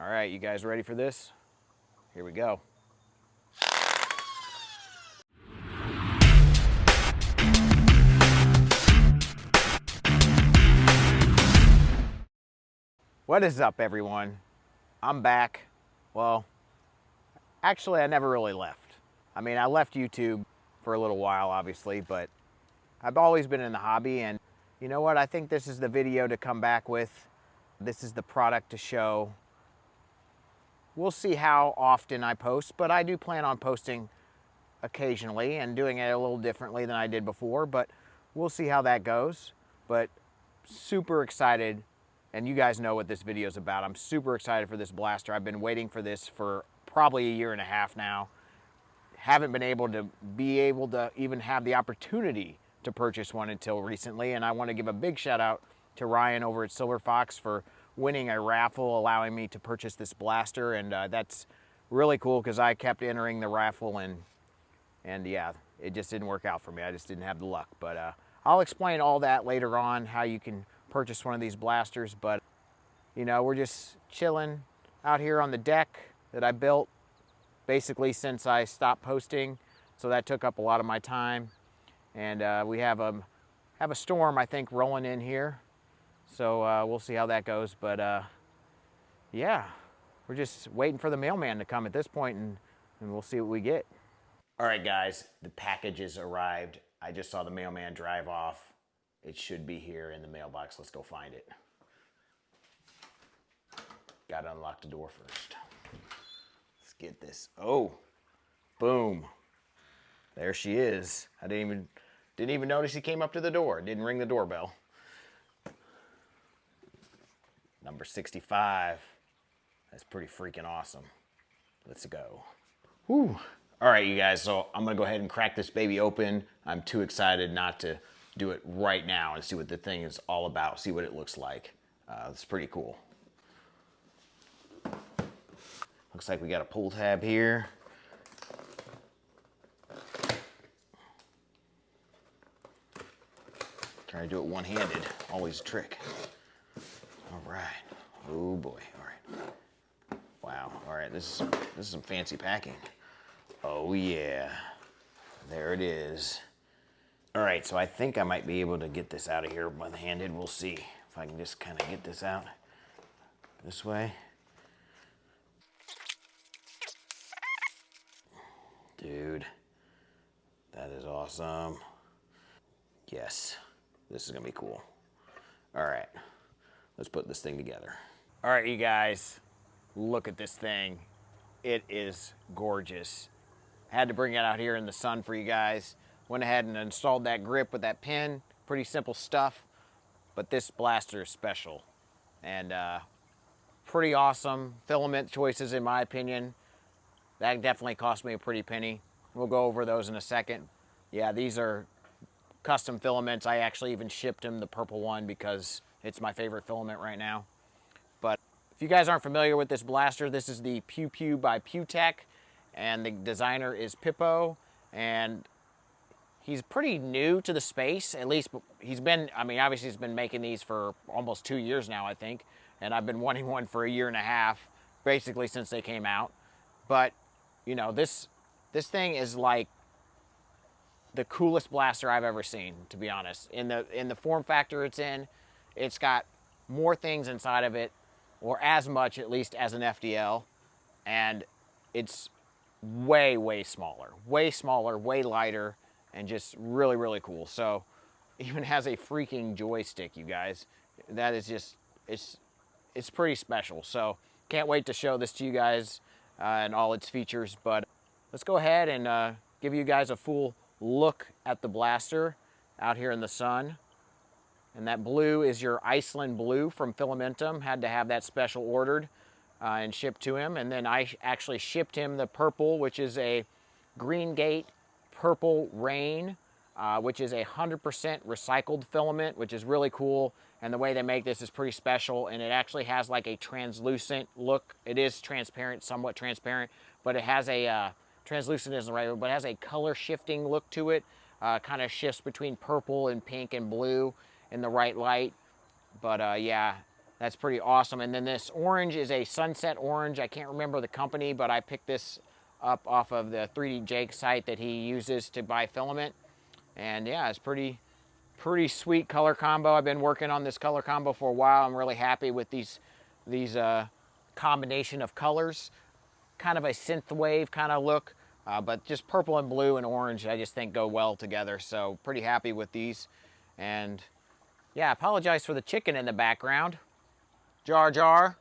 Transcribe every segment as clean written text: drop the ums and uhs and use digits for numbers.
All right, you guys ready for this? Here we go. What is up, everyone? I'm back. Well, actually, I never really left. I mean, I left YouTube for a little while, obviously, but I've always been in the hobby, and you know what? I think this is the video to come back with. This is the product to show. We'll see how often I post, but I do plan on posting occasionally and doing it a little differently than I did before, but we'll see how that goes. But super excited, and you guys know what this video is about. I'm super excited for this blaster. I've been waiting for this for probably a year and a half now. Haven't been able to even have the opportunity to purchase one until recently, and I want to give a big shout out to Ryan over at Silver Fox for winning a raffle, allowing me to purchase this blaster, and that's really cool because I kept entering the raffle, and yeah, it just didn't work out for me. I just didn't have the luck, but I'll explain all that later on, how you can purchase one of these blasters. But you know, we're just chilling out here on the deck that I built basically since I stopped posting, so that took up a lot of my time, and we have a storm, I think, rolling in here. So we'll see how that goes, but yeah, we're just waiting for the mailman to come at this point, and we'll see what we get. All right, guys, the package has arrived. I just saw the mailman drive off. It should be here in the mailbox. Let's go find it. Gotta unlock the door first. Let's get this. Oh, boom. There she is. I didn't even notice he came up to the door. Didn't ring the doorbell. Number 65. That's pretty freaking awesome. Let's go. Whew. All right, you guys, so I'm gonna go ahead and crack this baby open. I'm too excited not to do it right now and see what the thing is all about, see what it looks like. It's pretty cool. Looks like we got a pull tab here. Try to do it one-handed, always a trick. All right. Oh boy. All right. Wow. All right. This is some fancy packing. Oh yeah. There it is. All right. So I think I might be able to get this out of here one-handed. We'll see if I can just kind of get this out this way. Dude, that is awesome. Yes. This is gonna be cool. All right. Let's put this thing together. All right, you guys, look at this thing. It is gorgeous. Had to bring it out here in the sun for you guys. Went ahead and installed that grip with that pin. Pretty simple stuff, but this blaster is special. And pretty awesome filament choices, in my opinion. That definitely cost me a pretty penny. We'll go over those in a second. Yeah, these are custom filaments. I actually even shipped him the purple one because it's my favorite filament right now. But if you guys aren't familiar with this blaster, this is the Pew Pew by PewTech, and the designer is Pippo, and he's pretty new to the space. At least he's been, I mean, obviously he's been making these for almost 2 years now, I think, and I've been wanting one for a year and a half, basically since they came out. But you know, this thing is like the coolest blaster I've ever seen, to be honest. In the form factor it's in, it's got more things inside of it, or as much at least as an FDL, and it's way, way smaller, way lighter, and just really, really cool. So even has a freaking joystick, you guys. That is just, it's pretty special. So can't wait to show this to you guys and all its features, but let's go ahead and give you guys a full look at the blaster out here in the sun. And that blue is your Iceland blue from Filamentum. Had to have that special ordered and shipped to him. And then I actually shipped him the purple, which is a Green Gate Purple Rain, which is 100% recycled filament, which is really cool. And the way they make this is pretty special, and it actually has like a translucent look. It is transparent, somewhat transparent, but it has a, translucent isn't the right word, but it has a color shifting look to it. Kind of shifts between purple and pink and blue in the right light. But yeah, That's pretty awesome. And then this orange is a sunset orange. I can't remember the company, but I picked this up off of the 3D Jake site that he uses to buy filament. And yeah, it's pretty sweet color combo. I've been working on this color combo for a while. I'm really happy with these combination of colors. Kind of a synthwave kind of look, but just purple and blue and orange I just think go well together. So pretty happy with these. And yeah, I apologize for the chicken in the background. Jar Jar.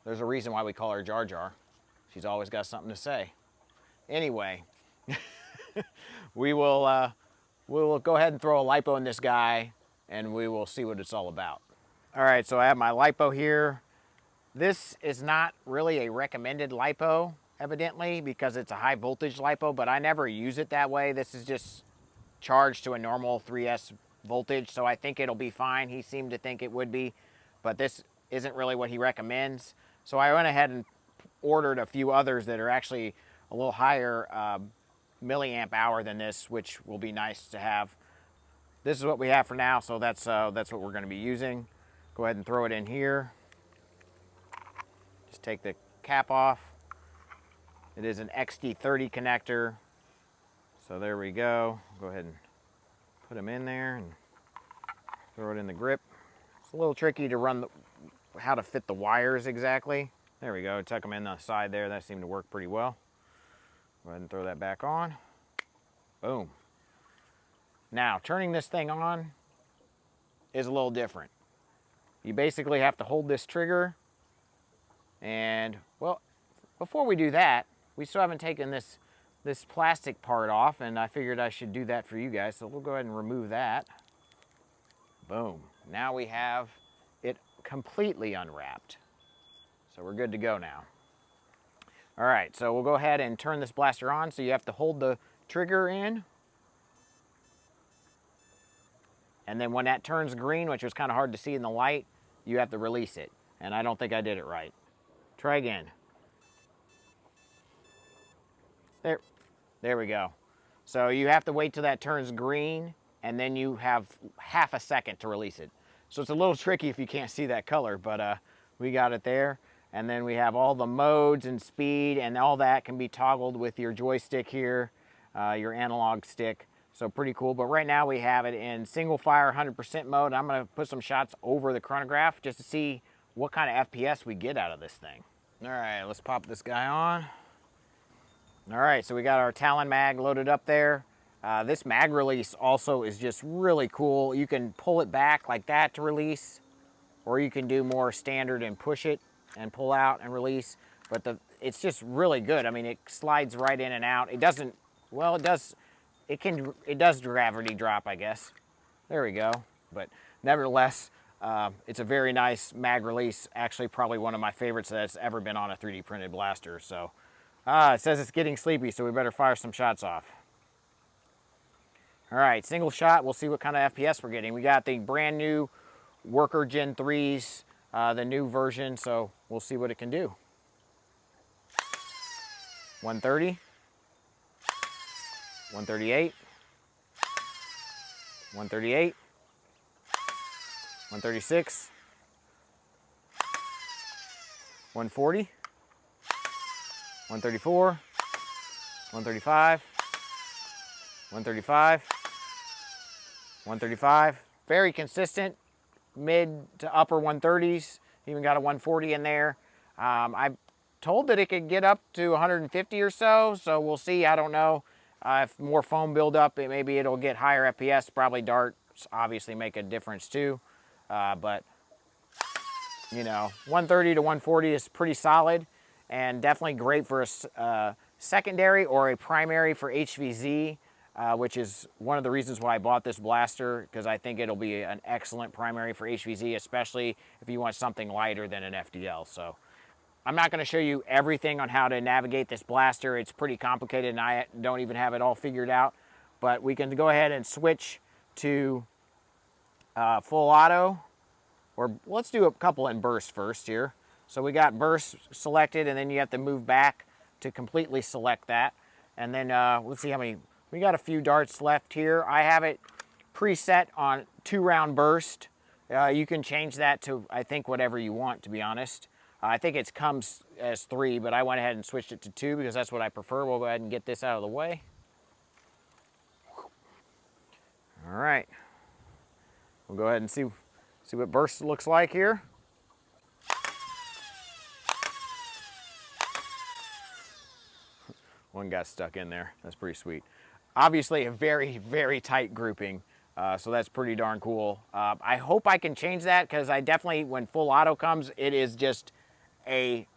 There's a reason why we call her Jar Jar. She's always got something to say. Anyway, we will go ahead and throw a lipo in this guy and we will see what it's all about. All right, so I have my lipo here. This is not really a recommended lipo, evidently, because it's a high voltage lipo, but I never use it that way. This is just charged to a normal 3S voltage, so I think it'll be fine. He seemed to think it would be, but this isn't really what he recommends. So I went ahead and ordered a few others that are actually a little higher milliamp hour than this, which will be nice to have. This is what we have for now, so that's what we're going to be using. Go ahead and throw it in here. Just take the cap off. It is an XD30 connector. So there we go. Go ahead and put them in there and throw it in the grip. It's a little tricky to run how to fit the wires exactly. There we go. Tuck them in the side there. That seemed to work pretty well. Go ahead and throw that back on. Boom. Now, turning this thing on is a little different. You basically have to hold this trigger and, well, before we do that, we still haven't taken this plastic part off, and I figured I should do that for you guys, so we'll go ahead and remove that. Boom. Now we have it completely unwrapped. So we're good to go now. All right, so we'll go ahead and turn this blaster on. So you have to hold the trigger in. And then when that turns green, which was kind of hard to see in the light, you have to release it. And I don't think I did it right. Try again. There we go. So you have to wait till that turns green, and then you have half a second to release it. So it's a little tricky if you can't see that color, but we got it there. And then we have all the modes and speed, and all that can be toggled with your joystick here, your analog stick. So pretty cool. But right now we have it in single fire 100% mode. I'm going to put some shots over the chronograph just to see what kind of FPS we get out of this thing. All right, let's pop this guy on. All right, so we got our Talon mag loaded up there. This mag release also is just really cool. You can pull it back like that to release, or you can do more standard and push it and pull out and release. But it's just really good. I mean, it slides right in and out. It doesn't, well, it does gravity drop, I guess. There we go. But nevertheless, it's a very nice mag release. Actually, probably one of my favorites that's ever been on a 3D printed blaster. So it says it's getting sleepy, so we better fire some shots off. All right, single shot. We'll see what kind of FPS we're getting. We got the brand new Worker Gen 3s, the new version, so we'll see what it can do. 130, 138, 138, 136, 140, 134, 135, 135, 135. Very consistent, mid to upper 130s. Even got a 140 in there. I'm told that it could get up to 150 or so, so we'll see. I don't know if more foam build up, maybe it'll get higher FPS. Probably darts obviously make a difference too, but you know, 130 to 140 is pretty solid and definitely great for a secondary or a primary for HVZ, which is one of the reasons why I bought this blaster, because I think it'll be an excellent primary for HVZ, especially if you want something lighter than an FDL. So I'm not going to show you everything on how to navigate this blaster. It's pretty complicated and I don't even have it all figured out, but we can go ahead and switch to full auto, or let's do a couple in burst first here. So we got burst selected, and then you have to move back to completely select that. And then let's see how many, we got a few darts left here. I have it preset on 2-round burst. You can change that to, I think, whatever you want, to be honest. I think it comes as 3, but I went ahead and switched it to 2 because that's what I prefer. We'll go ahead and get this out of the way. All right. We'll go ahead and see what burst looks like here. One got stuck in there. That's pretty sweet. Obviously a very, very tight grouping. So that's pretty darn cool. I hope I can change that because I definitely, when full auto comes, it is just a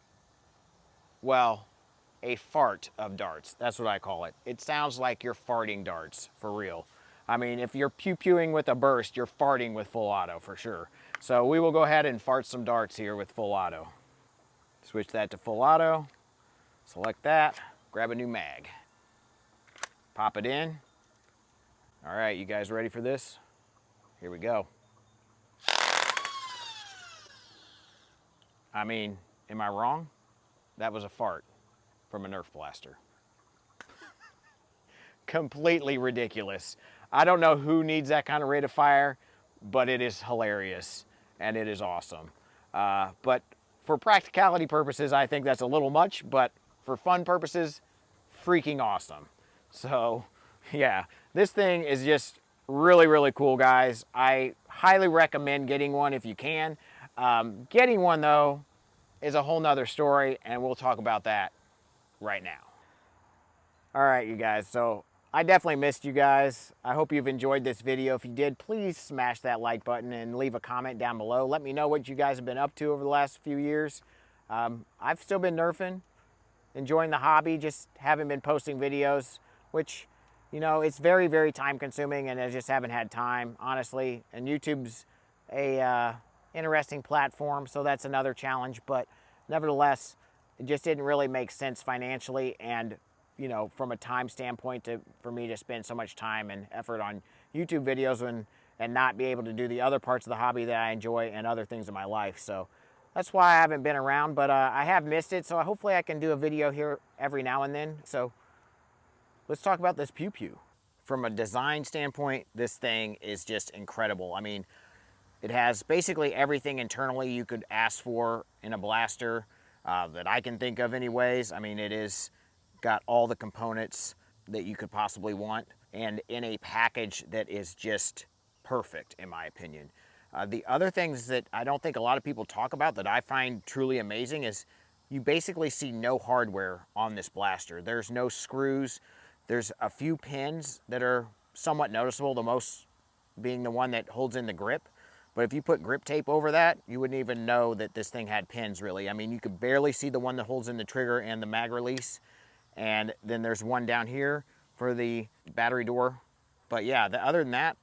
fart of darts. That's what I call it. It sounds like you're farting darts, for real. I mean, if you're pew-pewing with a burst, you're farting with full auto for sure. So we will go ahead and fart some darts here with full auto. Switch that to full auto, select that, grab a new mag. Pop it in. All right, you guys ready for this? Here we go. I mean, am I wrong? That was a fart from a Nerf blaster. Completely ridiculous. I don't know who needs that kind of rate of fire, but it is hilarious and it is awesome. But for practicality purposes, I think that's a little much, but for fun purposes, freaking awesome. So yeah, this thing is just really, really cool, guys. I highly recommend getting one if you can. Getting one though is a whole nother story, and we'll talk about that right now. All right, you guys, so I definitely missed you guys. I hope you've enjoyed this video. If you did, please smash that like button and leave a comment down below. Let me know what you guys have been up to over the last few years. I've still been nerfing, enjoying the hobby, just haven't been posting videos, which, you know, it's very, very time consuming and I just haven't had time, honestly. And YouTube's a interesting platform, so that's another challenge, but nevertheless, it just didn't really make sense financially and, you know, from a time standpoint for me to spend so much time and effort on YouTube videos and not be able to do the other parts of the hobby that I enjoy and other things in my life. So that's why I haven't been around, but I have missed it, so hopefully I can do a video here every now and then. So let's talk about this Pew Pew. From a design standpoint, this thing is just incredible. I mean, it has basically everything internally you could ask for in a blaster that I can think of anyways. I mean, it is got all the components that you could possibly want and in a package that is just perfect, in my opinion. The other things that I don't think a lot of people talk about that I find truly amazing is you basically see no hardware on this blaster. There's no screws. There's a few pins that are somewhat noticeable, the most being the one that holds in the grip. But if you put grip tape over that, you wouldn't even know that this thing had pins, really. I mean, you could barely see the one that holds in the trigger and the mag release. And then there's one down here for the battery door. But yeah, other than that,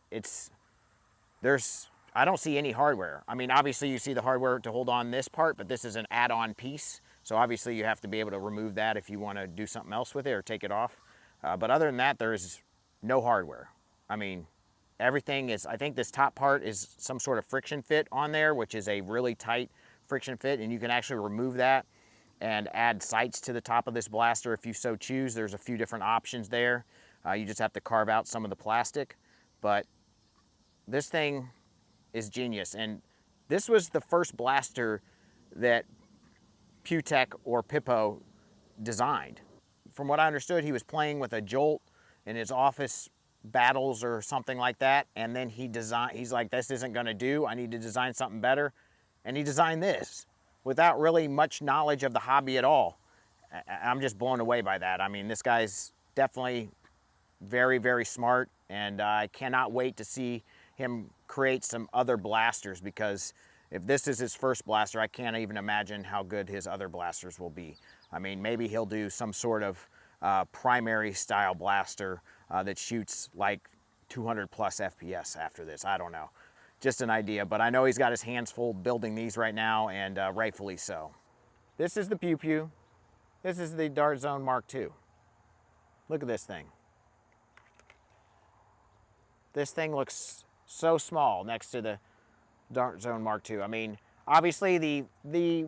I don't see any hardware. I mean, obviously you see the hardware to hold on this part, but this is an add-on piece. So obviously you have to be able to remove that if you want to do something else with it or take it off. But other than that, there's no hardware. I mean, everything is, I think this top part is some sort of friction fit on there, which is a really tight friction fit, and you can actually remove that and add sights to the top of this blaster if you so choose. There's a few different options there. You just have to carve out some of the plastic, but this thing is genius. And this was the first blaster that PewTech or Pippo designed. From what I understood, he was playing with a Jolt in his office battles or something like that, and then he's like, this isn't gonna do, I need to design something better, and he designed this without really much knowledge of the hobby at all. I'm just blown away by that. I mean, this guy's definitely very, very smart, and I cannot wait to see him create some other blasters, because if this is his first blaster, I can't even imagine how good his other blasters will be. I mean, maybe he'll do some sort of primary style blaster that shoots like 200 plus FPS after this. I don't know, just an idea, but I know he's got his hands full building these right now, and rightfully so. This is the Pew Pew. This is the Dart Zone Mark II. Look at this thing. This thing looks so small next to the Dart Zone Mark II. I mean, obviously the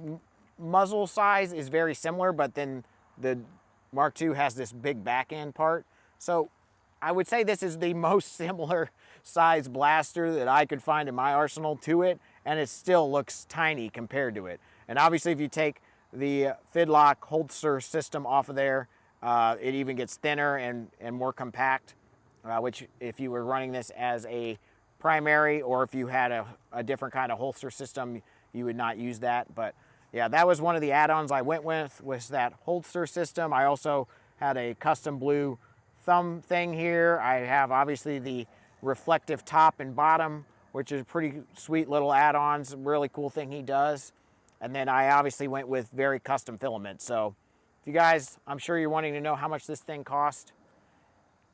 muzzle size is very similar, but then the Mark II has this big back end part. So I would say this is the most similar size blaster that I could find in my arsenal to it, and it still looks tiny compared to it. And obviously if you take the Fidlock holster system off of there, it even gets thinner and more compact, which if you were running this as a primary, or if you had a different kind of holster system, you would not use that. But yeah, that was one of the add-ons I went with, was that holster system. I also had a custom blue thumb thing here. I have obviously the reflective top and bottom, which is pretty sweet little add-ons, really cool thing he does. And then I obviously went with very custom filament. So if you guys, I'm sure you're wanting to know how much this thing cost.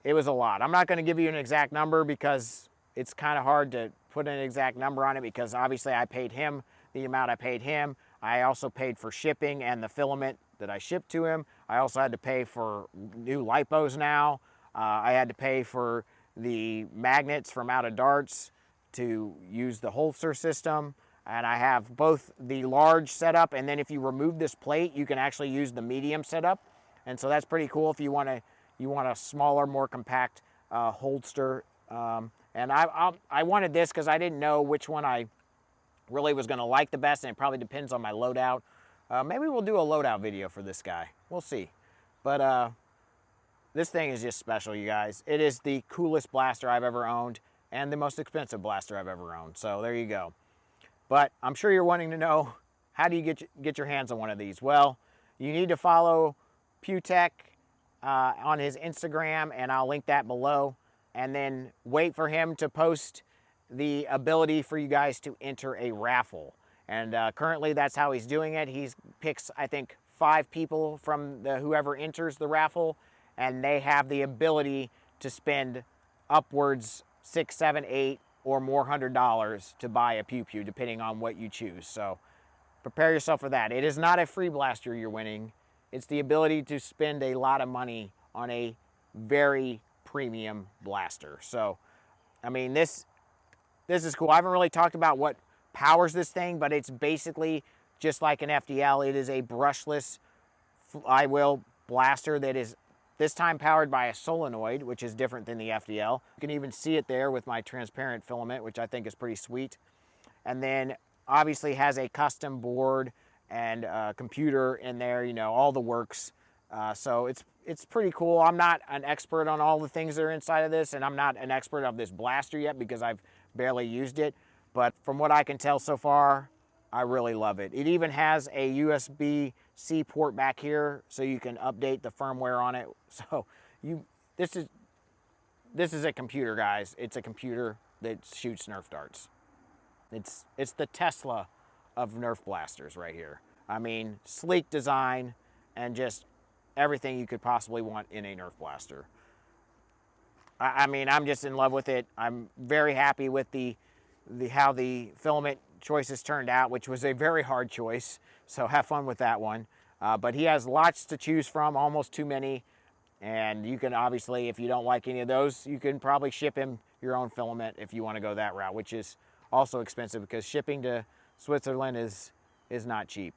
It was a lot. I'm not going to give you an exact number because it's kind of hard to put an exact number on it, because obviously I paid him the amount I paid him. I also paid for shipping and the filament that I shipped to him. I also had to pay for new lipos now. I had to pay for the magnets from out of darts to use the holster system. And I have both the large setup, and then if you remove this plate, you can actually use the medium setup. And so that's pretty cool if you want a smaller, more compact holster. And I wanted this because I didn't know which one I really was going to like the best, and it probably depends on my loadout. Maybe we'll do a loadout video for this guy. We'll see. But this thing is just special, you guys. It is the coolest blaster I've ever owned, and the most expensive blaster I've ever owned. So there you go. But I'm sure you're wanting to know, how do you get your hands on one of these? Well, you need to follow PewTech on his Instagram, and I'll link that below. And then wait for him to post the ability for you guys to enter a raffle. And currently that's how he's doing it. He picks, I think, 5 people from whoever enters the raffle, and they have the ability to spend upwards $6, $7, $8 or more $100 to buy a Pew Pew, depending on what you choose. So prepare yourself for that. It is not a free blaster you're winning. It's the ability to spend a lot of money on a very premium blaster. So, I mean, this is cool. I haven't really talked about what powers this thing, but it's basically just like an FDL. It is a brushless flywheel blaster that is this time powered by a solenoid, which is different than the FDL. You can even see it there with my transparent filament, which I think is pretty sweet. And then obviously has a custom board and computer in there, you know, all the works. So it's pretty cool. I'm not an expert on all the things that are inside of this, and I'm not an expert of this blaster yet because I've barely used it. But from what I can tell so far, I really love it. It even has a USB-C port back here, so you can update the firmware on it. So this is a computer, guys. It's a computer that shoots Nerf darts. It's the Tesla of Nerf blasters right here. I mean, sleek design and just everything you could possibly want in a Nerf blaster. I mean, I'm just in love with it. I'm very happy with how the filament choices turned out, which was a very hard choice. So have fun with that one. But he has lots to choose from, almost too many. And you can obviously, if you don't like any of those, you can probably ship him your own filament if you want to go that route, which is also expensive because shipping to Switzerland is not cheap.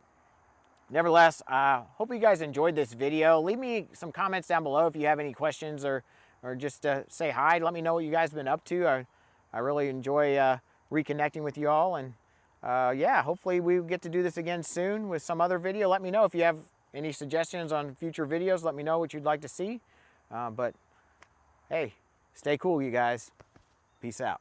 Nevertheless, hope you guys enjoyed this video. Leave me some comments down below if you have any questions, or just say hi. Let me know what you guys have been up to. I really enjoy reconnecting with you all. And yeah, hopefully we get to do this again soon with some other video. Let me know if you have any suggestions on future videos. Let me know what you'd like to see. But hey, stay cool, you guys. Peace out.